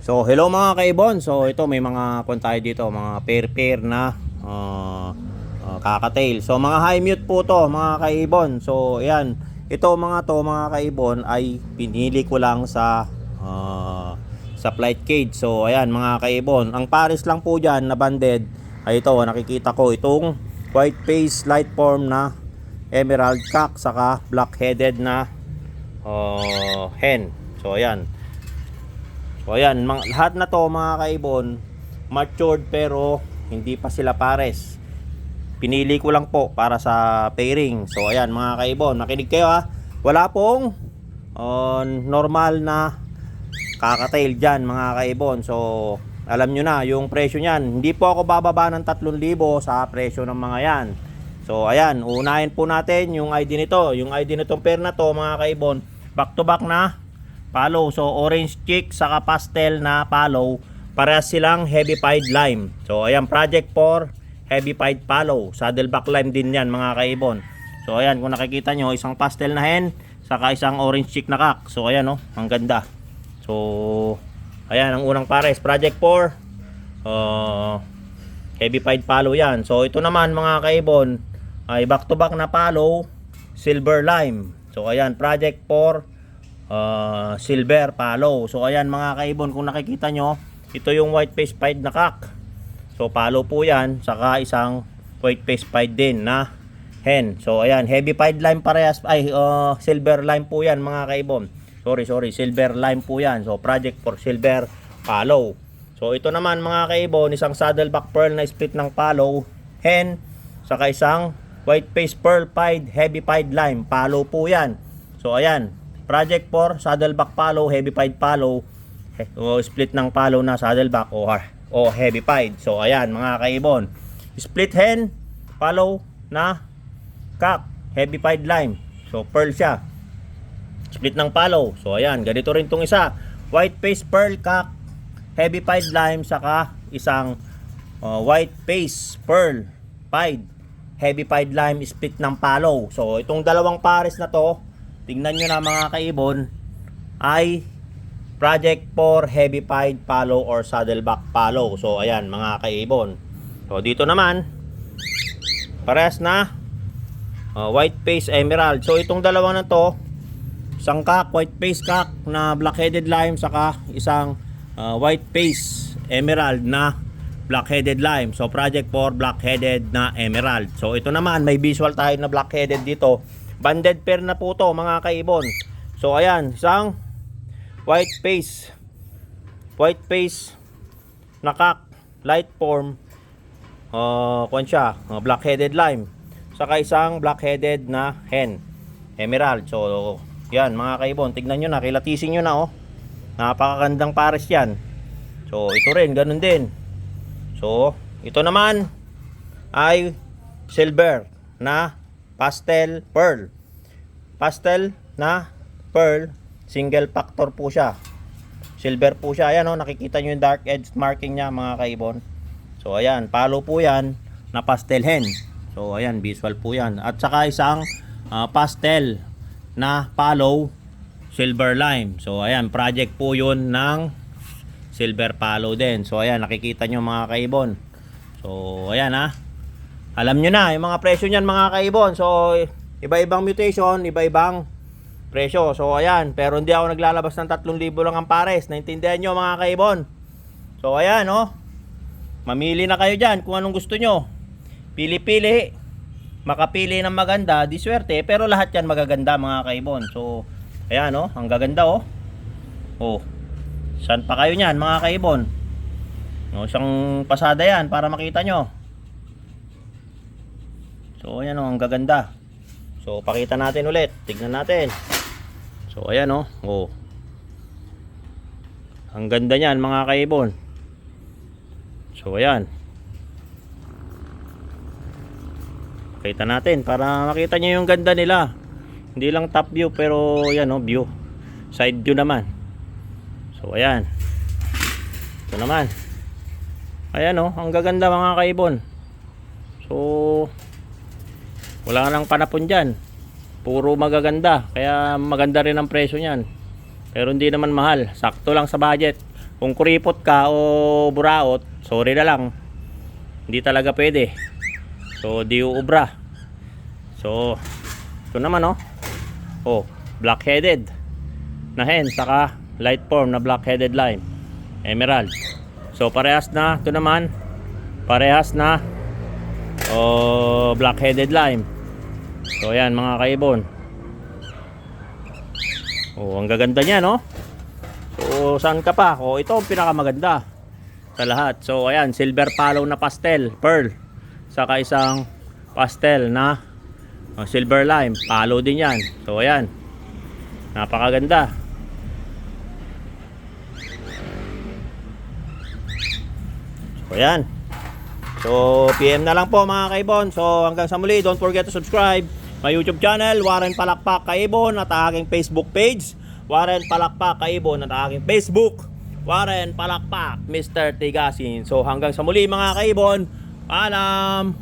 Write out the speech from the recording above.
So hello mga kaibon. So ito may mga kung tayo dito, mga pair na kakatail. So mga high mute po to mga kaibon. So ayan, ito mga kaibon ay pinili ko lang sa flight cage. So ayan mga kaibon, ang pares lang po diyan na banded ay ito, nakikita ko itong white face light form na emerald cock saka black headed na hen. So ayan. So ayan, lahat na to mga kaibon matured pero hindi pa sila pares. Pinili ko lang po para sa pairing. So ayan mga kaibon, nakinig kayo ha. Wala pong normal na kakatail dyan mga kaibon. So alam nyo na yung presyo nyan. Hindi po ako bababa ng 3,000 sa presyo ng mga yan. So ayan, unahin po natin yung ID nito. Yung ID nitong pair na to mga kaibon, back to back na palo. So orange cheek saka pastel na palo, parehas silang heavy pied lime. So ayan, project for heavy pied palo, saddleback lime din yan mga kaibon. So ayan, kung nakikita nyo, isang pastel na hen saka isang orange cheek na cock. So ayan oh, ang ganda. So ayan ang unang pares, project for heavy pied palo yan. So ito naman mga kaibon ay back to back na palo, silver lime. So ayan, project for silver palo. So ayan mga kaibon, kung nakikita nyo, ito yung white face pied na cock. So palo po yan, saka isang white face pied din na hen. So ayan, heavy pied lime parehas, ay silver lime po yan mga kaibon. Sorry, silver lime po yan. So project for silver palo. So ito naman mga kaibon, isang saddleback pearl na split ng palo, hen, saka isang white face pearl pied heavy pied lime palo po yan. So ayan, project for saddleback palo, heavy pied palo, o split ng palo na saddleback o heavy pied. So ayan mga kaibon, split hen palo na cock, heavy pied lime. So pearl siya, split ng palo. So ayan, ganito rin tong isa, white face pearl cock, heavy pied lime, saka isang white face pearl pied heavy pied lime, split ng palo. So itong dalawang pares na to, tingnan nyo na mga kaibon, ay project for heavy pied palo or saddleback palo. So ayan mga kaibon. So dito naman parehas na white face emerald. So itong dalawa na to, isang cock, white face cock na black headed lime, saka isang white face emerald na black headed lime. So project for black headed na emerald. So ito naman, may visual tayo na black headed dito. Banded pair na po to mga kaibon. So ayan, isang white face na cock, light form, black headed lime, saka isang black headed na hen emerald. So yan mga kaibon, tignan nyo na, kilatisin nyo na oh, napakagandang pares yan. So ito rin, ganun din. So ito naman ay silver na pastel na pearl, single factor po siya, silver po siya. Ayan o, nakikita nyo yung dark edge marking nya mga kaibon. So ayan, palo po yan na pastel hen. So ayan, visual po yan. At saka isang pastel na palo, silver lime. So ayan, project po yun ng silver palo din. So ayan, nakikita nyo mga kaibon. So ayan ha, alam nyo na yung mga presyo nyan mga kaibon. So iba-ibang mutation, iba-ibang presyo. So ayan, pero hindi ako naglalabas ng 3,000 lang ang pares. Naintindihan nyo mga kaibon. So ayan oh, mamili na kayo dyan kung anong gusto nyo. Pili-pili, makapili ng maganda, di swerte, pero lahat yan magaganda mga kaibon. So ayan oh, ang gaganda oh. Oh, saan pa kayo nyan mga kaibon? No, isang pasada yan para makita nyo. So ayan oh, ang gaganda. So pakita natin ulit, tignan natin. So ayan oh, oh, ang ganda niyan mga kaibon. So ayan, pakita natin para makita nyo yung ganda nila. Hindi lang top view, pero yan oh, view, side view naman. So ayan, ito naman, ayan oh, ang gaganda mga kaibon. So wala nang panapon dyan, puro magaganda, kaya maganda rin ang presyo nyan. Pero hindi naman mahal, sakto lang sa budget. Kung kuripot ka o buraot, sorry na lang. Hindi talaga pwede. So, di uubra. So, ito naman oh. Oh, black-headed na hen, saka light form na black-headed lime. Emerald. So, parehas na. Ito naman, parehas na black-headed lime. So, ayan mga kaibon. Oh, ang gaganda niya, no? So, saan ka pa? Oh, ito ang pinakamaganda sa lahat. So, ayan, silver palo na pastel, pearl. Saka isang pastel na silver lime. Palo din yan. So, ayan. Napakaganda. So, ayan. So, PM na lang po mga kaibon. So, hanggang sa muli, don't forget to subscribe my YouTube channel, Warren Palakpak Kaibon, at aking Facebook page, Warren Palakpak Kaibon, at aking Facebook, Warren Palakpak Mr. Tigasin. So, hanggang sa muli mga kaibon, paalam!